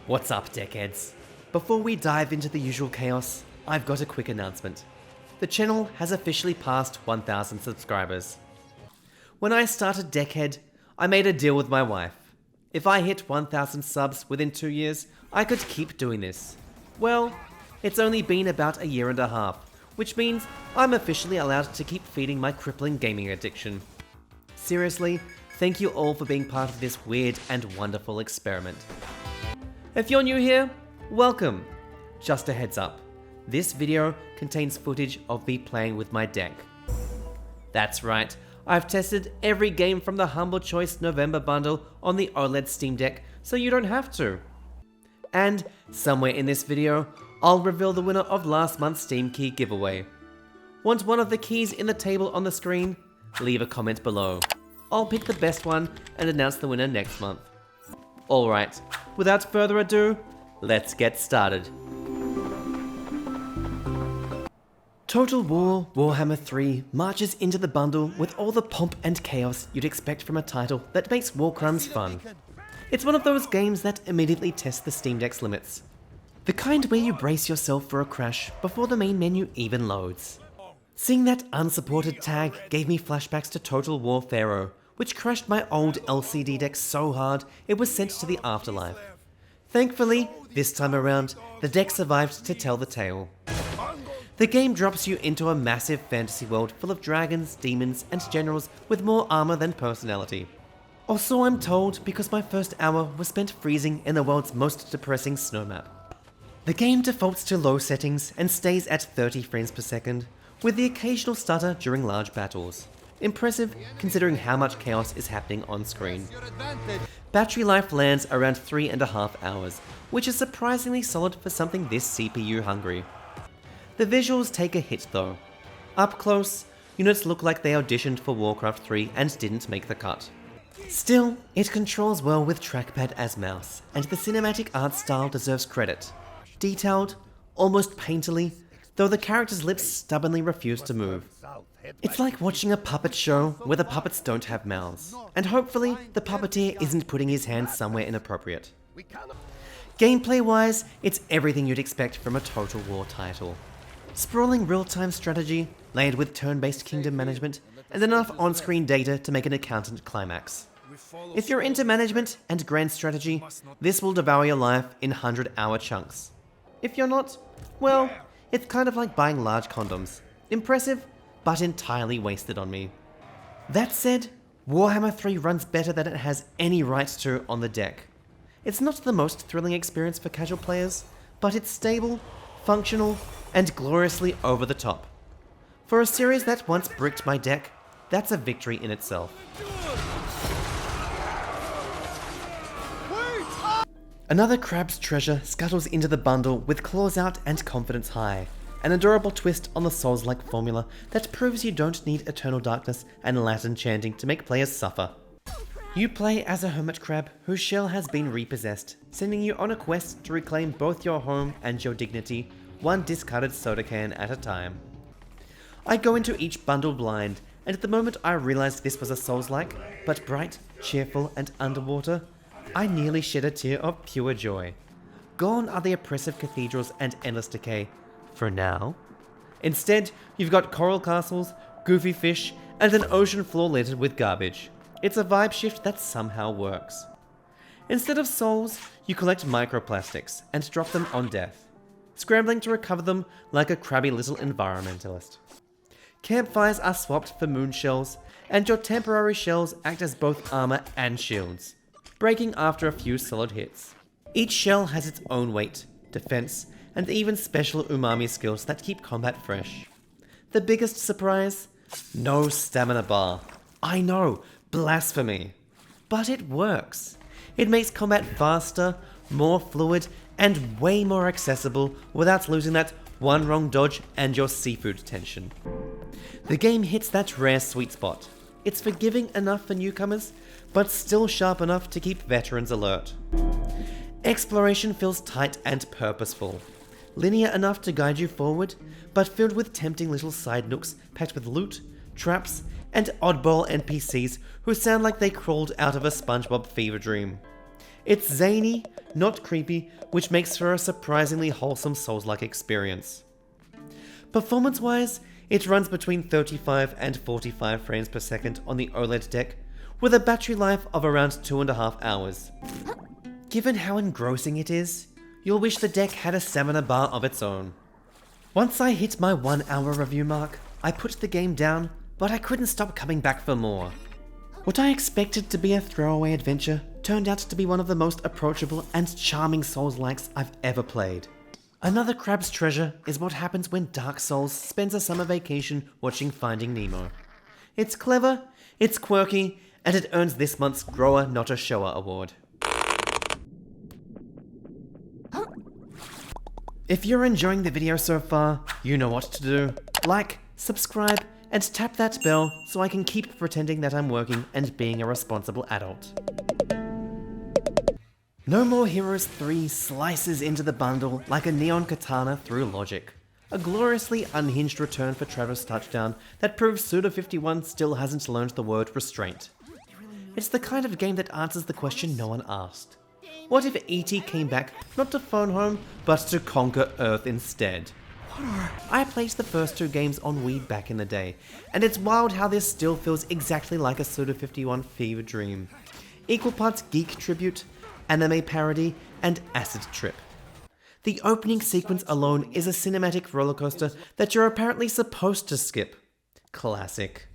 What's up, deckheads? Before we dive into the usual chaos, I've got a quick announcement. The channel has officially passed 1,000 subscribers. When I started Deckhead, I made a deal with my wife. If I hit 1,000 subs within 2 years, I could keep doing this. Well, it's only been about a year and a half, which means I'm officially allowed to keep feeding my crippling gaming addiction. Seriously, thank you all for being part of this weird and wonderful experiment. If you're new here, welcome! Just a heads up, this video contains footage of me playing with my deck. That's right, I've tested every game from the Humble Choice November bundle on the OLED Steam Deck, so you don't have to. And somewhere in this video, I'll reveal the winner of last month's Steam Key giveaway. Want one of the keys in the table on the screen? Leave a comment below. I'll pick the best one and announce the winner next month. Alright, without further ado, let's get started. Total War Warhammer 3 marches into the bundle with all the pomp and chaos you'd expect from a title that makes war crimes fun. It's one of those games that immediately tests the Steam Deck's limits. The kind where you brace yourself for a crash before the main menu even loads. Seeing that unsupported tag gave me flashbacks to Total War Pharoah, which crashed my old LCD deck so hard it was sent to the afterlife. Thankfully, this time around, the deck survived to tell the tale. The game drops you into a massive fantasy world full of dragons, demons, and generals with more armor than personality. Or so I'm told, because my first hour was spent freezing in the world's most depressing snow map. The game defaults to low settings and stays at 30 frames per second, with the occasional stutter during large battles. Impressive considering how much chaos is happening on screen. Battery life lands around 3.5 hours, which is surprisingly solid for something this CPU hungry. The visuals take a hit though. Up close, units look like they auditioned for Warcraft 3 and didn't make the cut. Still, it controls well with trackpad as mouse, and the cinematic art style deserves credit. Detailed, almost painterly, though the characters' lips stubbornly refuse to move. It's like watching a puppet show where the puppets don't have mouths, and hopefully the puppeteer isn't putting his hands somewhere inappropriate. Gameplay-wise, it's everything you'd expect from a Total War title. Sprawling real-time strategy, layered with turn-based kingdom management, and enough on-screen data to make an accountant climax. If you're into management and grand strategy, this will devour your life in 100-hour chunks. If you're not, well, it's kind of like buying large condoms. Impressive, but entirely wasted on me. That said, Warhammer 3 runs better than it has any right to on the deck. It's not the most thrilling experience for casual players, but it's stable, functional, and gloriously over the top. For a series that once bricked my deck, that's a victory in itself. Another crab's treasure scuttles into the bundle with claws out and confidence high. An adorable twist on the Souls-like formula that proves you don't need eternal darkness and Latin chanting to make players suffer. You play as a hermit crab whose shell has been repossessed, sending you on a quest to reclaim both your home and your dignity, one discarded soda can at a time. I go into each bundle blind, and at the moment I realized this was a Souls-like, but bright, cheerful, and underwater, I nearly shed a tear of pure joy. Gone are the oppressive cathedrals and endless decay. For now. Instead, you've got coral castles, goofy fish, and an ocean floor littered with garbage. It's a vibe shift that somehow works. Instead of souls, you collect microplastics and drop them on death, scrambling to recover them like a crabby little environmentalist. Campfires are swapped for moon shells, and your temporary shells act as both armor and shields, breaking after a few solid hits. Each shell has its own weight, defense, and even special umami skills that keep combat fresh. The biggest surprise? No stamina bar. I know, blasphemy. But it works. It makes combat faster, more fluid, and way more accessible without losing that one wrong dodge and your seafood tension. The game hits that rare sweet spot. It's forgiving enough for newcomers, but still sharp enough to keep veterans alert. Exploration feels tight and purposeful. Linear enough to guide you forward, but filled with tempting little side nooks packed with loot, traps, and oddball NPCs who sound like they crawled out of a SpongeBob fever dream. It's zany, not creepy, which makes for a surprisingly wholesome Souls-like experience. Performance-wise, it runs between 35 and 45 frames per second on the OLED deck, with a battery life of around 2.5 hours. Given how engrossing it is, you'll wish the deck had a stamina bar of its own. Once I hit my 1 hour review mark, I put the game down, but I couldn't stop coming back for more. What I expected to be a throwaway adventure turned out to be one of the most approachable and charming Souls-likes I've ever played. Another crab's treasure is what happens when Dark Souls spends a summer vacation watching Finding Nemo. It's clever, it's quirky, and it earns this month's Grower Not a Shower award. If you're enjoying the video so far, you know what to do. Like, subscribe, and tap that bell so I can keep pretending that I'm working and being a responsible adult. No More Heroes 3 slices into the bundle like a neon katana through logic. A gloriously unhinged return for Travis Touchdown that proves Suda51 still hasn't learned the word restraint. It's the kind of game that answers the question no one asked. What if E.T. came back not to phone home, but to conquer Earth instead? I played the first 2 games on Wii back in the day, and it's wild how this still feels exactly like a Suda51 fever dream. Equal parts geek tribute, anime parody, and acid trip. The opening sequence alone is a cinematic rollercoaster that you're apparently supposed to skip. Classic.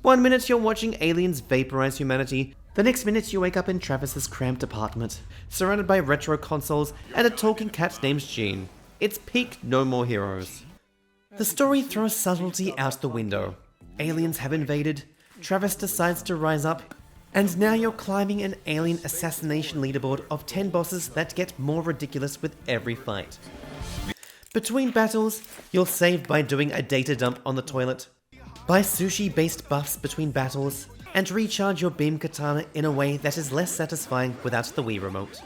1 minute you're watching aliens vaporize humanity, the next minute you wake up in Travis's cramped apartment, surrounded by retro consoles and a talking cat named Jean. It's peak No More Heroes. The story throws subtlety out the window. Aliens have invaded, Travis decides to rise up, and now you're climbing an alien assassination leaderboard of 10 bosses that get more ridiculous with every fight. Between battles, you'll save by doing a data dump on the toilet, buy sushi-based buffs between battles, and recharge your beam katana in a way that is less satisfying without the Wii remote.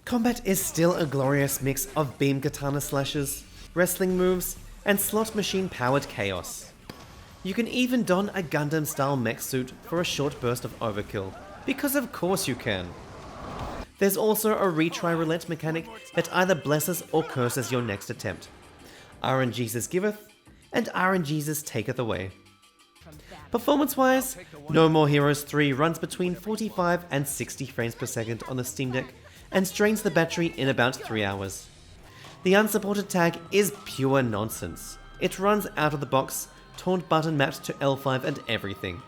Combat is still a glorious mix of beam katana slashes, wrestling moves, and slot machine-powered chaos. You can even don a Gundam-style mech suit for a short burst of overkill, because of course you can. There's also a retry roulette mechanic that either blesses or curses your next attempt. RNGesus giveth, and RNGesus taketh away. Performance-wise, No More Heroes 3 runs between 45 and 60 frames per second on the Steam Deck and drains the battery in about 3 hours. The unsupported tag is pure nonsense. It runs out of the box, taunt button mapped to L5 and everything.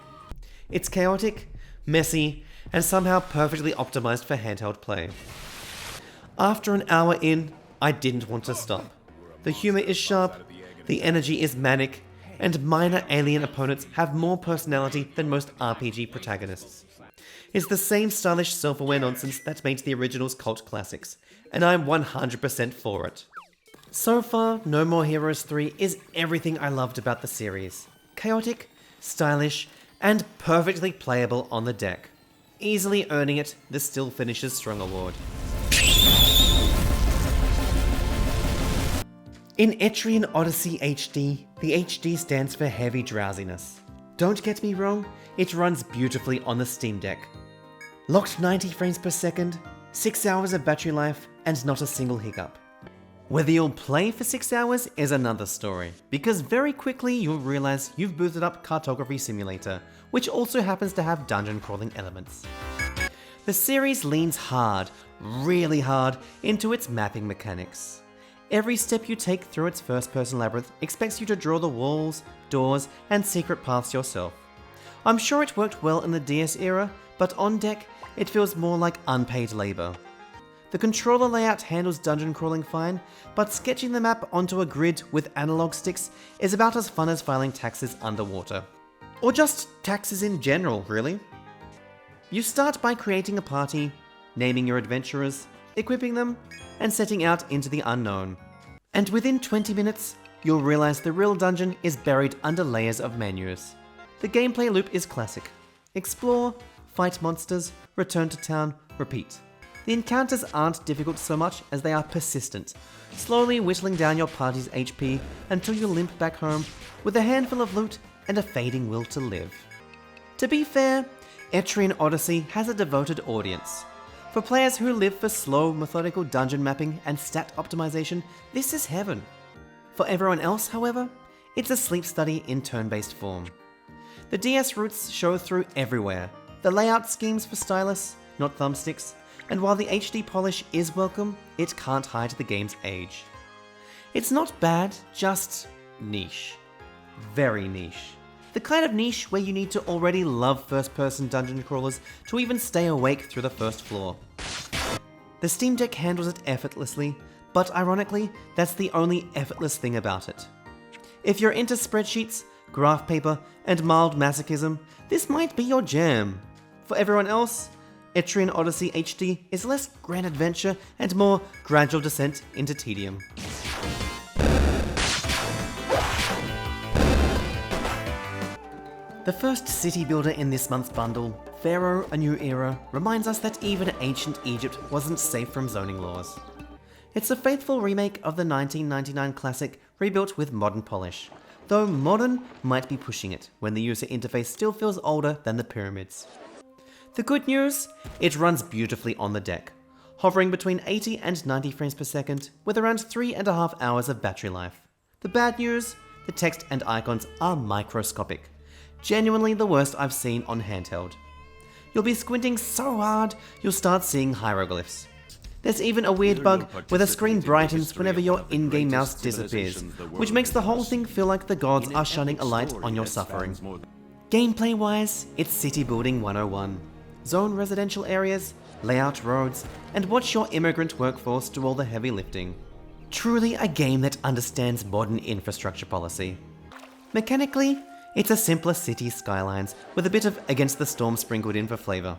It's chaotic, messy, and somehow perfectly optimized for handheld play. After an hour in, I didn't want to stop. The humor is sharp, the energy is manic, and minor alien opponents have more personality than most RPG protagonists. It's the same stylish self-aware nonsense that made the originals cult classics, and I'm 100% for it. So far, No More Heroes 3 is everything I loved about the series. Chaotic, stylish, and perfectly playable on the deck. Easily earning it the Still Finishes Strong award. In Etrian Odyssey HD, the HD stands for heavy drowsiness. Don't get me wrong, it runs beautifully on the Steam Deck. Locked 90 frames per second, 6 hours of battery life, and not a single hiccup. Whether you'll play for 6 hours is another story, because very quickly you'll realize you've booted up Cartography Simulator, which also happens to have dungeon crawling elements. The series leans hard, really hard, into its mapping mechanics. Every step you take through its first-person labyrinth expects you to draw the walls, doors, and secret paths yourself. I'm sure it worked well in the DS era, but on deck, it feels more like unpaid labor. The controller layout handles dungeon crawling fine, but sketching the map onto a grid with analog sticks is about as fun as filing taxes underwater. Or just taxes in general, really. You start by creating a party, naming your adventurers, equipping them, and setting out into the unknown. And within 20 minutes, you'll realize the real dungeon is buried under layers of menus. The gameplay loop is classic. Explore, fight monsters, return to town, repeat. The encounters aren't difficult so much as they are persistent, slowly whittling down your party's HP until you limp back home with a handful of loot and a fading will to live. To be fair, Etrian Odyssey has a devoted audience. For players who live for slow, methodical dungeon mapping and stat optimization, this is heaven. For everyone else, however, it's a sleep study in turn-based form. The DS roots show through everywhere. The layout schemes for stylus, not thumbsticks, and while the HD polish is welcome, it can't hide the game's age. It's not bad, just niche. Very niche. The kind of niche where you need to already love first-person dungeon crawlers to even stay awake through the first floor. The Steam Deck handles it effortlessly, but ironically, that's the only effortless thing about it. If you're into spreadsheets, graph paper, and mild masochism, this might be your jam. For everyone else, Etrian Odyssey HD is less grand adventure and more gradual descent into tedium. The first city builder in this month's bundle, Pharoah, A New Era, reminds us that even ancient Egypt wasn't safe from zoning laws. It's a faithful remake of the 1999 classic rebuilt with modern polish, though modern might be pushing it when the user interface still feels older than the pyramids. The good news? It runs beautifully on the deck, hovering between 80 and 90 frames per second with around 3.5 hours of battery life. The bad news? The text and icons are microscopic. Genuinely the worst I've seen on handheld. You'll be squinting so hard, you'll start seeing hieroglyphs. There's even a weird bug where the screen brightens whenever your in-game mouse disappears, which makes the whole thing feel like the gods are shining a light on your suffering. Gameplay-wise, it's City Building 101. Zone residential areas, lay out roads, and watch your immigrant workforce do all the heavy lifting. Truly a game that understands modern infrastructure policy. Mechanically, it's a simpler city skylines with a bit of Against the Storm sprinkled in for flavour.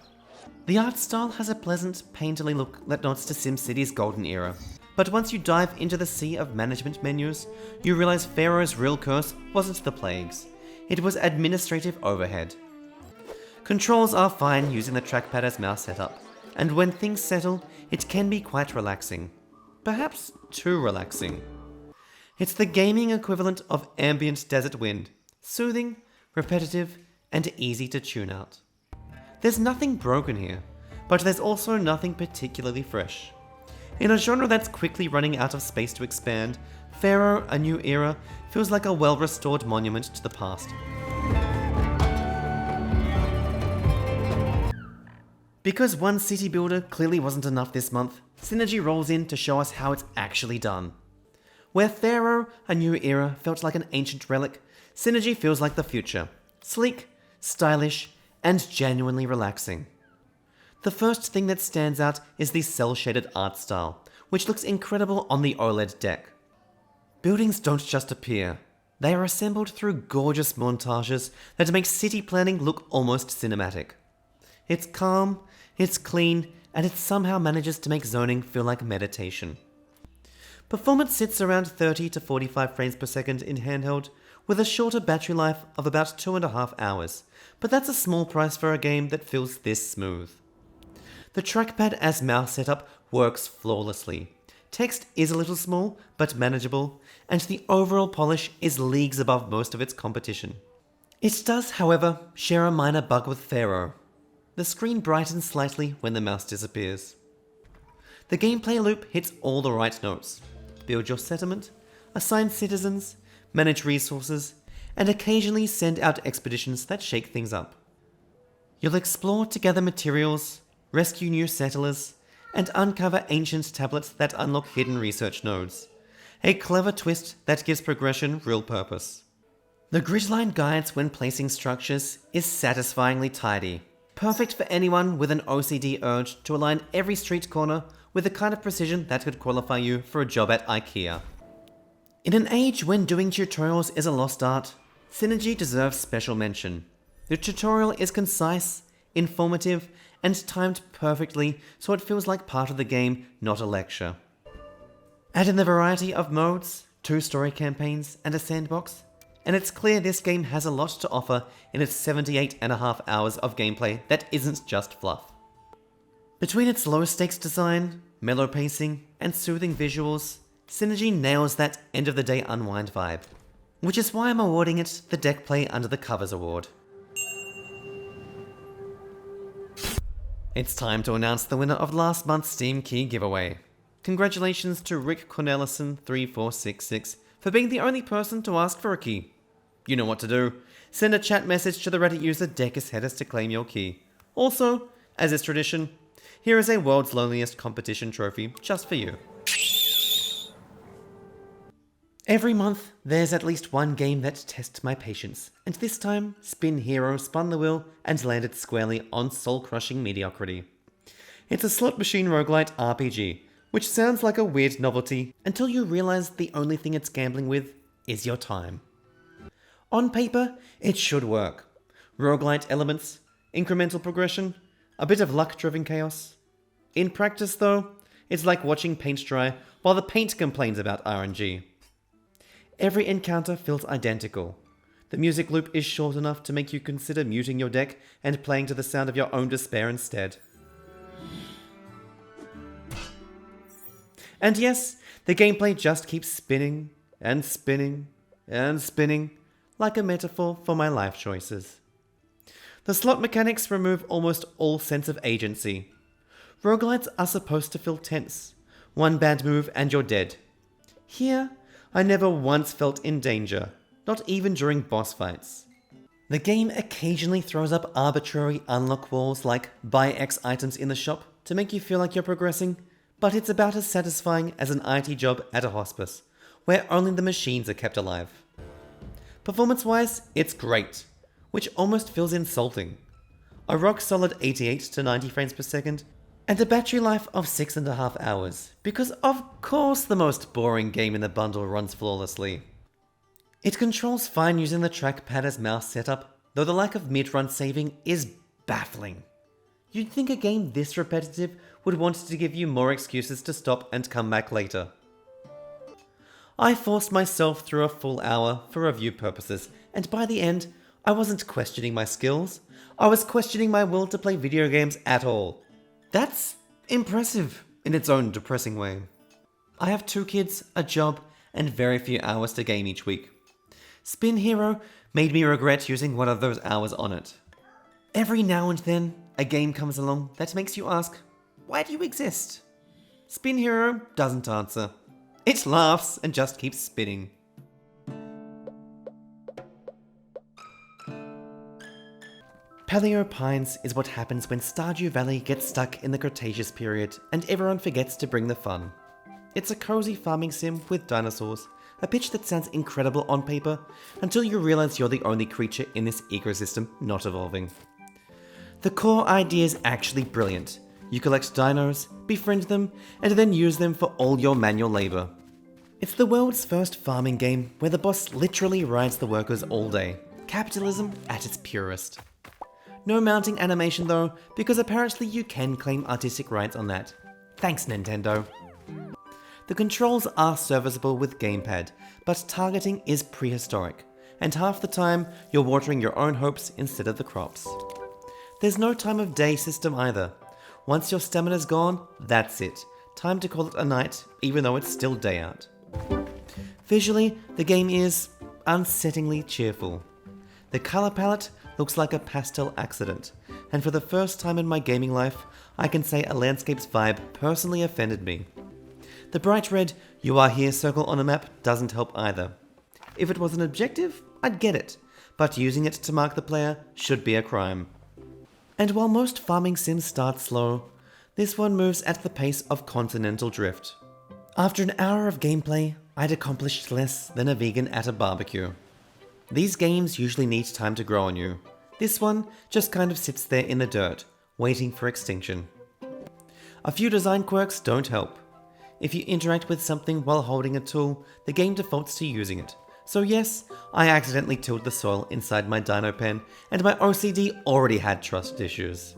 The art style has a pleasant, painterly look that nods to SimCity's golden era. But once you dive into the sea of management menus, you realise Pharoah's real curse wasn't the plagues. It was administrative overhead. Controls are fine using the trackpad as mouse setup, and when things settle, it can be quite relaxing. Perhaps too relaxing. It's the gaming equivalent of ambient desert wind. Soothing, repetitive, and easy to tune out. There's nothing broken here, but there's also nothing particularly fresh. In a genre that's quickly running out of space to expand, Pharoah, A New Era feels like a well-restored monument to the past. Because one city builder clearly wasn't enough this month, Synergy rolls in to show us how it's actually done. Where Pharoah, A New Era felt like an ancient relic, Synergy feels like the future. Sleek, stylish, and genuinely relaxing. The first thing that stands out is the cel-shaded art style, which looks incredible on the OLED deck. Buildings don't just appear. They are assembled through gorgeous montages that make city planning look almost cinematic. It's calm, it's clean, and it somehow manages to make zoning feel like meditation. Performance sits around 30 to 45 frames per second in handheld, with a shorter battery life of about 2.5 hours, but that's a small price for a game that feels this smooth. The trackpad as mouse setup works flawlessly. Text is a little small, but manageable, and the overall polish is leagues above most of its competition. It does, however, share a minor bug with Pharoah. The screen brightens slightly when the mouse disappears. The gameplay loop hits all the right notes. Build your settlement, assign citizens, manage resources, and occasionally send out expeditions that shake things up. You'll explore to gather materials, rescue new settlers, and uncover ancient tablets that unlock hidden research nodes. A clever twist that gives progression real purpose. The gridline guides when placing structures is satisfyingly tidy, perfect for anyone with an OCD urge to align every street corner with the kind of precision that could qualify you for a job at IKEA. In an age when doing tutorials is a lost art, Synergy deserves special mention. The tutorial is concise, informative, and timed perfectly so it feels like part of the game, not a lecture. Add in the variety of modes, 2 story campaigns, and a sandbox, and it's clear this game has a lot to offer in its 78.5 hours of gameplay that isn't just fluff. Between its low-stakes design, mellow pacing, and soothing visuals, Synergy nails that end-of-the-day unwind vibe, which is why I'm awarding it the Deck Play Under the Covers award. It's time to announce the winner of last month's Steam Key giveaway. Congratulations to Rick Cornelison3466 for being the only person to ask for a key. You know what to do. Send a chat message to the Reddit user Decusheadus to claim your key. Also, as is tradition, here is a World's Loneliest Competition trophy just for you. Every month, there's at least one game that tests my patience, and this time, Spin Hero spun the wheel and landed squarely on soul-crushing mediocrity. It's a slot machine roguelite RPG, which sounds like a weird novelty until you realize the only thing it's gambling with is your time. On paper, it should work. Roguelite elements, incremental progression, a bit of luck-driven chaos. In practice, though, it's like watching paint dry while the paint complains about RNG. Every encounter feels identical. The music loop is short enough to make you consider muting your deck and playing to the sound of your own despair instead. And yes, the gameplay just keeps spinning and spinning and spinning like a metaphor for my life choices. The slot mechanics remove almost all sense of agency. Roguelites are supposed to feel tense. One bad move and you're dead. Here, I never once felt in danger, not even during boss fights. The game occasionally throws up arbitrary unlock walls like buy X items in the shop to make you feel like you're progressing, but it's about as satisfying as an IT job at a hospice, where only the machines are kept alive. Performance-wise, it's great, which almost feels insulting. A rock-solid 88 to 90 frames per second, and a battery life of 6.5 hours, because of course the most boring game in the bundle runs flawlessly. It controls fine using the trackpad as mouse setup, though the lack of mid-run saving is baffling. You'd think a game this repetitive would want to give you more excuses to stop and come back later. I forced myself through a full hour for review purposes, and by the end, I wasn't questioning my skills, I was questioning my will to play video games at all. That's impressive in its own depressing way. I have 2 kids, a job, and very few hours to game each week. Spin Hero made me regret using one of those hours on it. Every now and then, a game comes along that makes you ask, why do you exist? Spin Hero doesn't answer. It laughs and just keeps spinning. Paleo Pines is what happens when Stardew Valley gets stuck in the Cretaceous period and everyone forgets to bring the fun. It's a cozy farming sim with dinosaurs, a pitch that sounds incredible on paper until you realize you're the only creature in this ecosystem not evolving. The core idea is actually brilliant. You collect dinos, befriend them, and then use them for all your manual labor. It's the world's first farming game where the boss literally rides the workers all day. Capitalism at its purest. No mounting animation though, because apparently you can claim artistic rights on that. Thanks, Nintendo. The controls are serviceable with gamepad, but targeting is prehistoric, and half the time you're watering your own hopes instead of the crops. There's no time of day system either. Once your stamina's gone, that's it. Time to call it a night, even though it's still day out. Visually, the game is unsettlingly cheerful. The color palette looks like a pastel accident, and for the first time in my gaming life, I can say a landscape's vibe personally offended me. The bright red "You are here" circle on a map doesn't help either. If it was an objective, I'd get it, but using it to mark the player should be a crime. And while most farming sims start slow, this one moves at the pace of continental drift. After an hour of gameplay, I'd accomplished less than a vegan at a barbecue. These games usually need time to grow on you. This one just kind of sits there in the dirt, waiting for extinction. A few design quirks don't help. If you interact with something while holding a tool, the game defaults to using it. So yes, I accidentally tilled the soil inside my dino pen, and my OCD already had trust issues.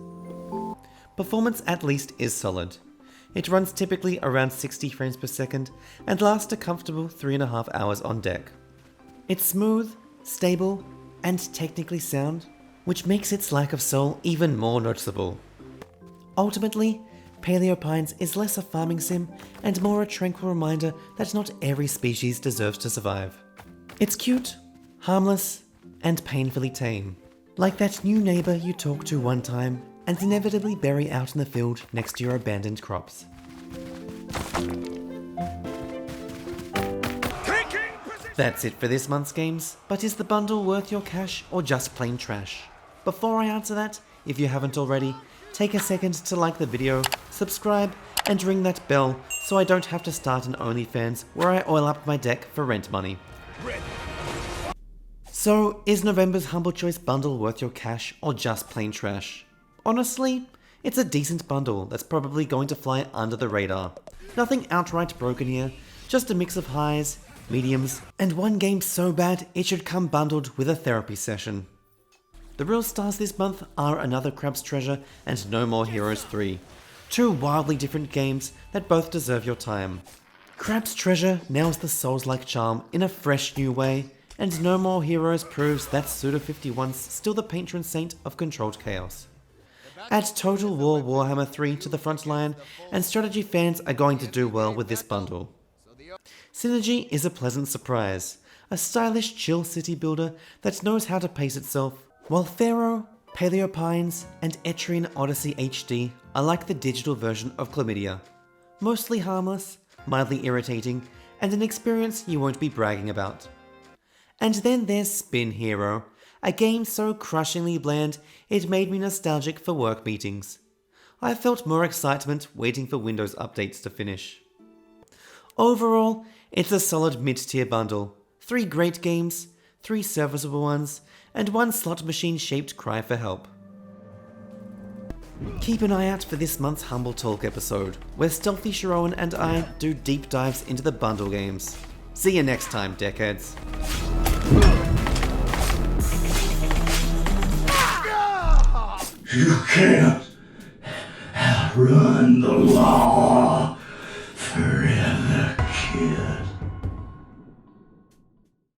Performance at least is solid. It runs typically around 60 frames per second, and lasts a comfortable 3.5 hours on deck. It's smooth, stable, and technically sound, which makes its lack of soul even more noticeable. Ultimately, Paleo Pines is less a farming sim and more a tranquil reminder that not every species deserves to survive. It's cute, harmless, and painfully tame. Like that new neighbor you talked to one time and inevitably bury out in the field next to your abandoned crops. That's it for this month's games, but is the bundle worth your cash or just plain trash? Before I answer that, if you haven't already, take a second to like the video, subscribe, and ring that bell so I don't have to start an OnlyFans where I oil up my deck for rent money. So, is November's Humble Choice bundle worth your cash or just plain trash? Honestly, it's a decent bundle that's probably going to fly under the radar. Nothing outright broken here, just a mix of highs, mediums, and one game so bad it should come bundled with a therapy session. The real stars this month are Another Crab's Treasure and No More Heroes 3. Two wildly different games that both deserve your time. Crab's Treasure nails the Souls-like charm in a fresh new way, and No More Heroes proves that Suda51's still the patron saint of controlled chaos. Add Total War Warhammer 3 to the front line, and strategy fans are going to do well with this bundle. Synergy is a pleasant surprise, a stylish chill city builder that knows how to pace itself, while Pharoah, Paleo Pines, and Etrian Odyssey HD are like the digital version of chlamydia. Mostly harmless, mildly irritating, and an experience you won't be bragging about. And then there's Spin Hero, a game so crushingly bland it made me nostalgic for work meetings. I felt more excitement waiting for Windows updates to finish. Overall, it's a solid mid-tier bundle. 3 great games, 3 serviceable ones, and 1 slot machine-shaped cry for help. Keep an eye out for this month's Humble Talk episode, where Stealthy Sharon and I do deep dives into the bundle games. See you next time, deckheads. You can't outrun the law forever.